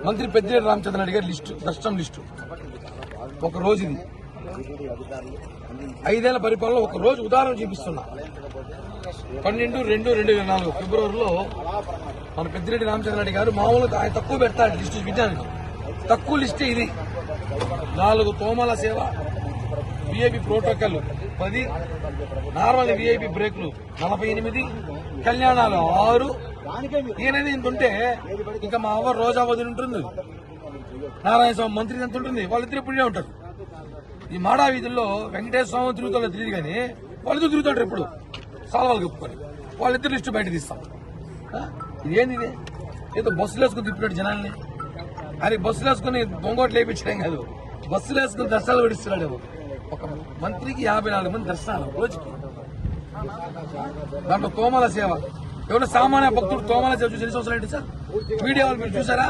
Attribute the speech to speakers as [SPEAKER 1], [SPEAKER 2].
[SPEAKER 1] మంత్రి పెద్దిరెడ్డి రామచంద్రరెడ్డి గారి లిస్టు దర్శనం లిస్టు ఒక రోజు ఇది 5 ఏళ్ల పరిపాలనలో ఒక రోజు ఉదాహరణ చూపిస్తున్నా. 12/2/2024 ఫిబ్రవరిలో మన పెద్దిరెడ్డి రామచంద్రరెడ్డి గారు మామూలుగా ఆయన తక్కువ పెడతాడు లిస్టు విధానం. తక్కువ లిస్టే ఇది. 4 తోమల సేవ, విఐపి ప్రోటోకాల్ 10, నార్మల్ విఐపి బ్రేకులు 48, కళ్యాణాలు 6. ఈయనది ఇంత ఉంటే ఇంకా మా అవ్వ రోజా వదిలి ఉంటుంది, నారాయణ స్వామి మంత్రి ఎంత ఉంటుంది, వాళ్ళిద్దరు ఇప్పుడే ఉంటారు. ఈ మాడా వీధుల్లో వెంకటేశ్వర స్వామి తిరుగుతాలో తెలియదు కానీ వాళ్ళిద్దరు తిరుగుతాడు. ఇప్పుడు సాల్వాలు కప్పుకొని వాళ్ళిద్దరు లిస్టు బయట తీస్తాం. ఇదేంది ఇది? ఏదో బస్సులు వేసుకుని తిప్పినట్టు జనాల్ని. అది బస్సులు వేసుకుని దొంగోట్లు వేయించడం కాదు, బస్సులు వేసుకుని దర్శనాలు పడిస్తున్నాడు. ఒక మంత్రికి 54 మంది దర్శనాలు రోజుకి. దాంట్లో తోమల సేవ, ఎవరైనా సామాన్య భక్తుడు తోమల సేవ చూసి ఎన్ని సంవత్సరాలు ఏంటి సార్? మీడియా వాళ్ళు మీరు చూసారా?